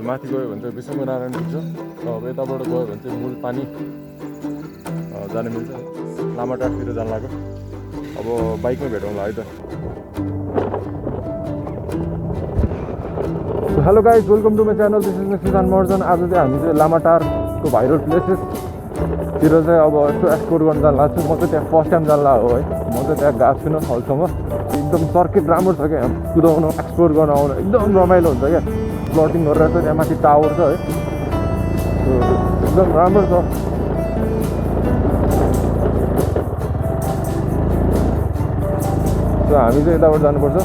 माथि गयो भने चाहिँ विष्णु नारायण पुग्छ। अब यताबाट गयो भने चाहिँ मूल पानी जान मिल्छ। लामाटारतिर जान लाग्यो। अब बाइकमा भेटौँला है त। Hello guys, welcome to my channel. This is me Sushant Marjan. आज चाहिँ हामी चाहिँ लामाटारको भाइरल प्लेसेसतिर चाहिँ अब यसो एक्सप्लोर गर्न जान लाग्छु। म चाहिँ त्यहाँ फर्स्ट टाइम जान लाग्यो है। म चाहिँ त्यहाँ गएको छुइनँ अहिलेसम्म। एकदम सर्किट राम्रो छ क्या, कुदाउनु एक्सप्लोर गर्न आउनु एकदम रमाइलो हुन्छ क्या। प्लटिङ गरेर चाहिँ त्यहाँ माथि टावर छ है, एकदम राम्रो छ। हामी चाहिँ यताबाट जानुपर्छ।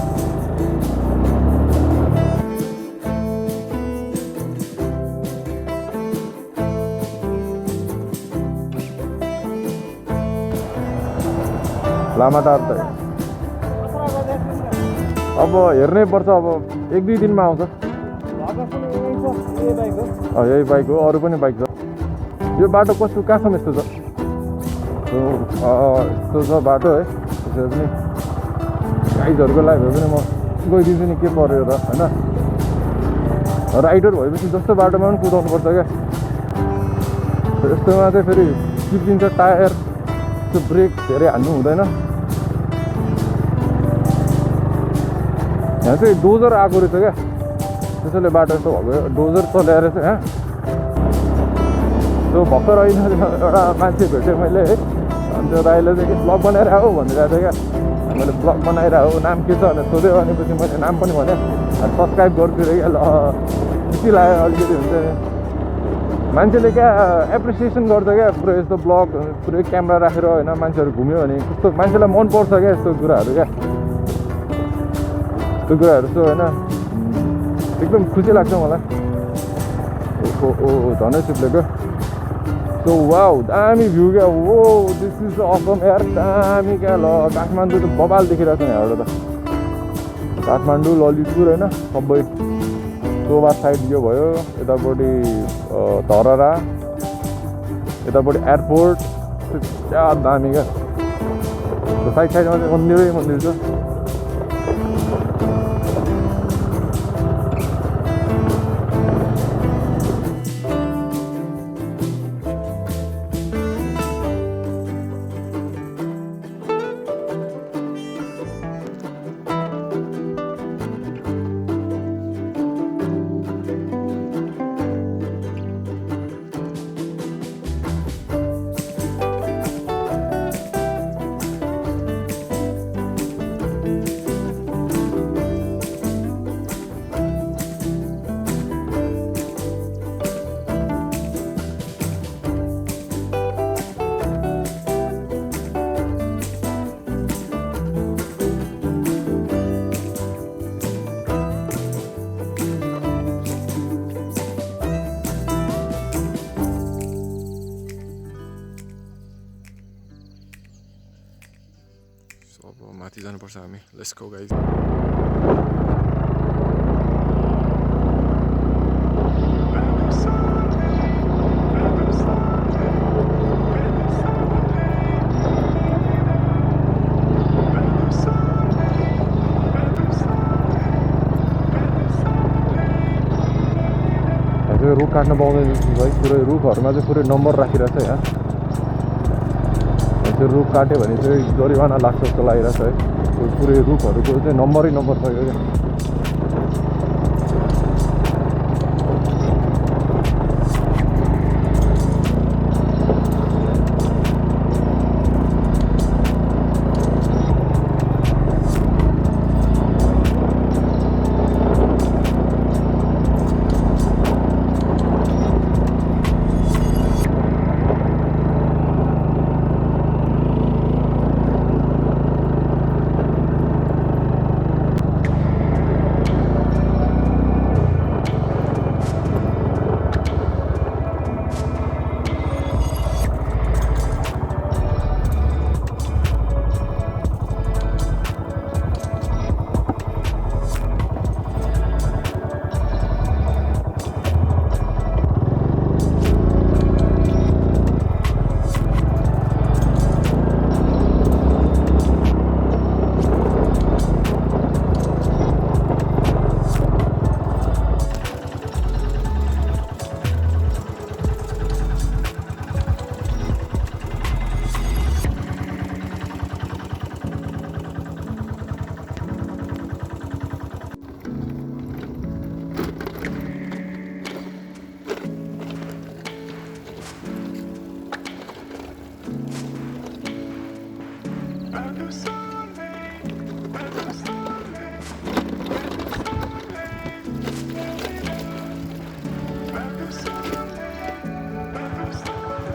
लामाटार त अब हेर्नै पर्छ। अब 1-2 दिनमा आउँछ। यही बाइक हो, अरू पनि बाइक छ। यो बाटो कस्तो कहाँसम्म यस्तो छ? यस्तो छ बाटो है। त्यसरी पनि गाइडहरूको लागि भए पनि म गइदिन्छु नि, के पऱ्यो र होइन। राइडर भएपछि जस्तो बाटोमा पनि कुदाउनु पर्छ क्या। यस्तोमा चाहिँ फेरि चिप्लिन्छ टायर, त्यो ब्रेक धेरै हान्नु हुँदैन। यहाँ चाहिँ डोजर आएको रहेछ क्या, त्यसैले बाटो यस्तो भएको। डोजर चलाएर चाहिँ यहाँ त्यो भर्खर अहिले एउटा मान्छे भेटेँ मैले है। अनि त्यो दाइले चाहिँ के ब्लग बनाएर आऊ भनिरहेको थियो क्या। मैले ब्लग बनाएर हो, नाम के छ भनेर सोध्यो। भनेपछि मैले नाम पनि भनेँ, सब्सक्राइब गरिदिएर क्या। ल खुसी लाग्यो अलिकति हुन्छ नि, मान्छेले क्या एप्रिसिएसन गर्छ क्या। पुरै यस्तो ब्लग पुरै क्यामेरा राखेर होइन मान्छेहरू घुम्यो भने कस्तो मान्छेलाई मनपर्छ क्या यस्तो कुराहरू क्या। त्यो कुराहरू चाहिँ होइन एकदम खुसी लाग्छ मलाई। ओ झनै चिप्लेको। सो वाउ, दामी भ्यू क्या। हो दिस इज असम यार, दामी क्या। ल काठमाडौँ त बबाल देखिरहेको छ यहाँबाट त। काठमाडौँ, ललितपुर होइन सबै। सोभा साइड यो भयो, यतापट्टि धरहरा, यतापट्टि एयरपोर्ट। क्या दामी क्या। साइड साइडमा चाहिँ मन्दिरै मन्दिर छ। अब माथि जानुपर्छ हामी। Let's go guys. रुख काट्न पाउँदैन भाइ। पुरै रुखहरूमा चाहिँ पुरै नम्बर राखिरहेको छ यहाँ। त्यो रुख काट्यो भने चाहिँ जरिवाना लाग्छ जस्तो लागिरहेको छ है। पुरै रुखहरूको चाहिँ नम्बरै नम्बर छ क्या।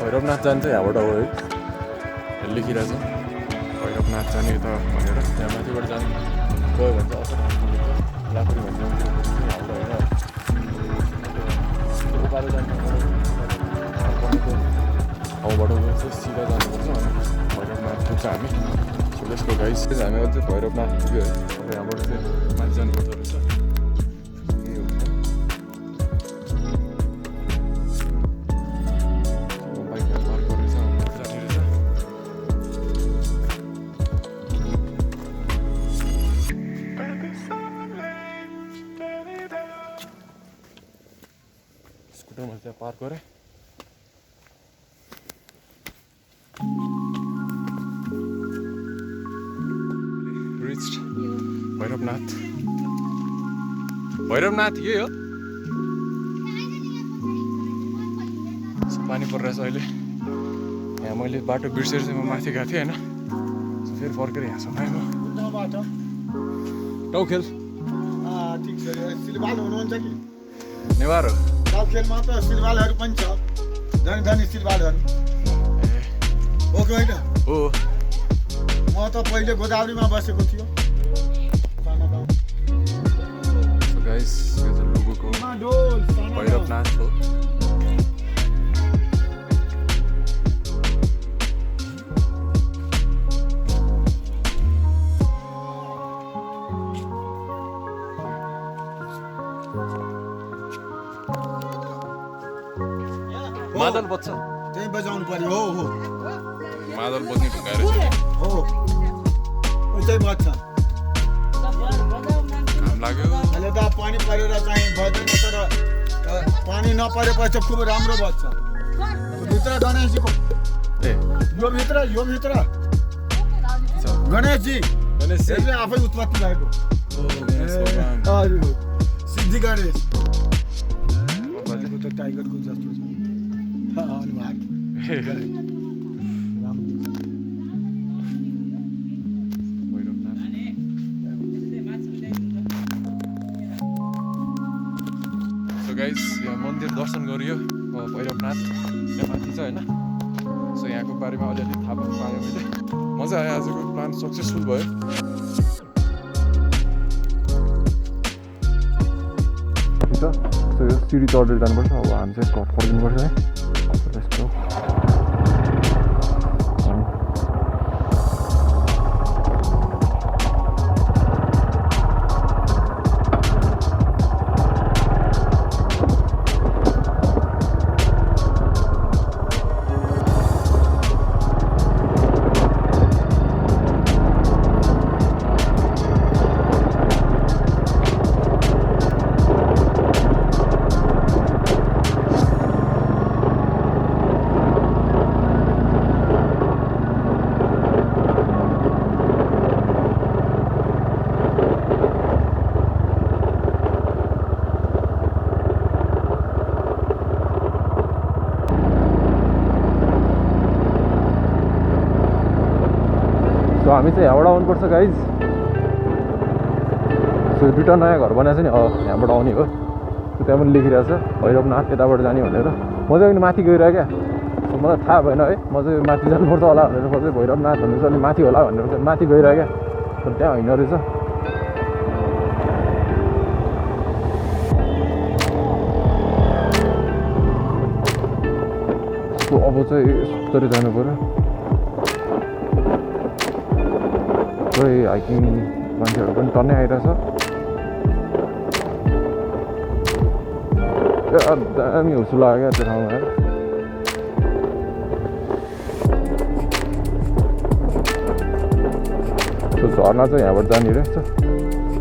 भैरवनाथ जान्छ यहाँबाट हो है लेखिरहेछ भैरवनाथ जाने त भनेर त्यहाँ माथिबाट जानु गयो भने चाहिँ असल लाकुरी भन्ने यहाँबाट होइन उकालो जानु ठाउँबाट चाहिँ सिधा जानुपर्छ अनि भैरवनाथ पुग्छ हामी त्यसको गाइस हामी अझै भैरवनाथ पुग्यो है अब यहाँबाट चाहिँ माथि जानुपर्छ रहेछ त्यहाँ पार्क गरेँ रिच्ड भैरवनाथ यही हो पानी परिरहेछ अहिले यहाँ मैले बाटो बिर्सेर चाहिँ म माथि गएको थिएँ होइन फेरि फर्केर यहाँसम्म आएँ म टाउखेल नेवार हो खेलमा त सिलवालहरू पनि छ धनी धनी सिलवालहरू ओके होइन हो म त पहिले गोदावरीमा बसेको थियो सो गाइस यो चाहिँ लुबुको भैरवनाथ हो मादल बज्छ त्यही बजाउनु पर्यो हो मादल बज्ने ढुङ्गा रहेछ हो उतै बज्छ घाम लाग्यो अहिले त पानी परेर चाहिँ बज्दैन तर पानी नपरेपछि खुब राम्रो बज्छ भित्र गणेशजीको यो भित्र गणेशजी यसले आफै उत्पत्ति भएको सिद्धि गणेश त टाइगरको जस्तो छ अनुभाग सो गाइस यहाँ मन्दिर दर्शन गरियो भैरवनाथ यहाँ माथि छ होइन सो यहाँको बारेमा अलिअलि थाहा पाउनु पाएँ मैले मजा आयो आजको प्लान सक्सेसफुल भयो सो यो सिडी चढेर जानुपर्छ अब हामी चाहिँ घर फर्किनुपर्छ है त्यस्तो सो हामी चाहिँ यहाँबाट आउनुपर्छ गाइज सो दुईवटा नयाँ घर बनाएको छ नि यहाँबाट आउने हो त्यहाँ पनि लेखिरहेको छ भैरवनाथ यताबाट जाने भनेर म चाहिँ माथि गइरहेको क्या सो मलाई थाहा भएन है म चाहिँ माथि जानुपर्छ होला भनेर म चाहिँ भैरवनाथ भनेर चाहिँ माथि होला भनेर चाहिँ माथि गइरहेको क्या तर त्यहाँ होइन रहेछ सो अब चाहिँ यसरी जानु पऱ्यो खै हाइकिङ मान्छेहरू पनि टन्नै आइरहेछ दामी हुसु लाग्यो क्या त्यो ठाउँमा हेर त्यो झर्ना चाहिँ यहाँबाट जाने रहेछ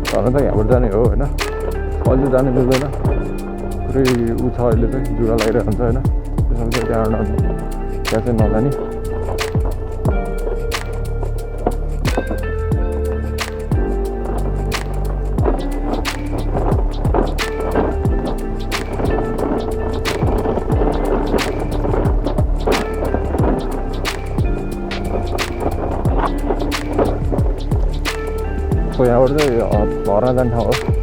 झर्ना चाहिँ यहाँबाट जाने हो होइन अहिले जानु मिल्दैन पुरै ऊ छ अहिले चाहिँ जुरा लगाइरहेको हुन्छ होइन त्यसमा चाहिँ त्यहाँ चाहिँ नजाने सो यहाँबाट चाहिँ झर्ना जाने ठाउँ हो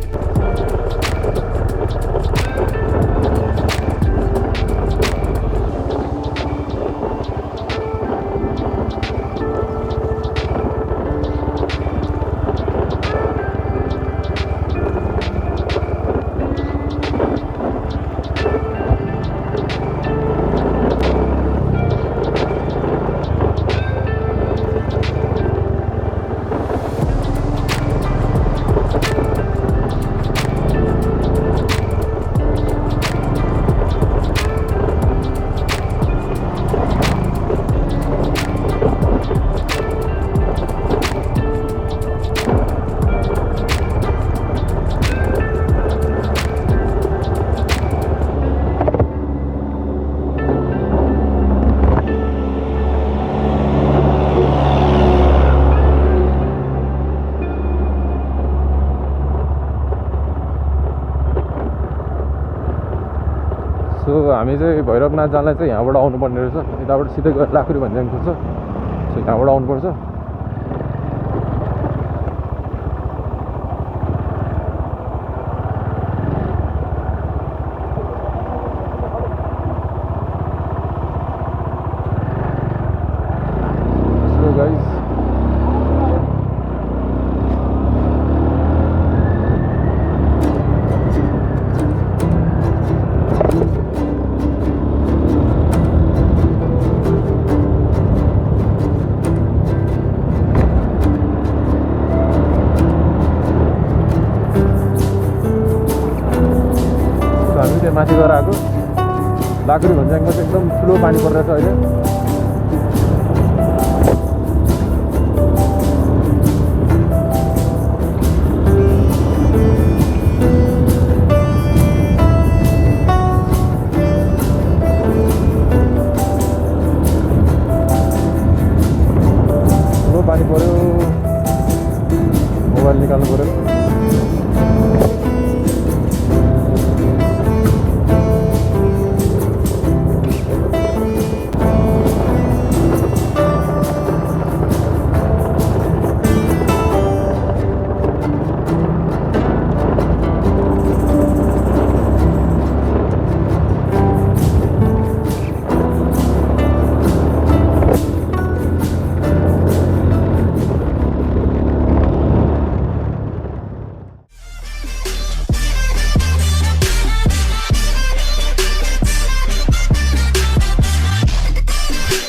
सो हामी चाहिँ भैरवनाथ जानलाई चाहिँ यहाँबाट आउनुपर्ने रहेछ यताबाट सिधै गएर लाकुरी भन्ज्याङ पुग्छ सो यहाँबाट आउनुपर्छ सो गाइस माथि गएर आएको लाकुरी भन्ज्याङमा चाहिँ एकदम ठुलो पानी परिरहेछ अहिले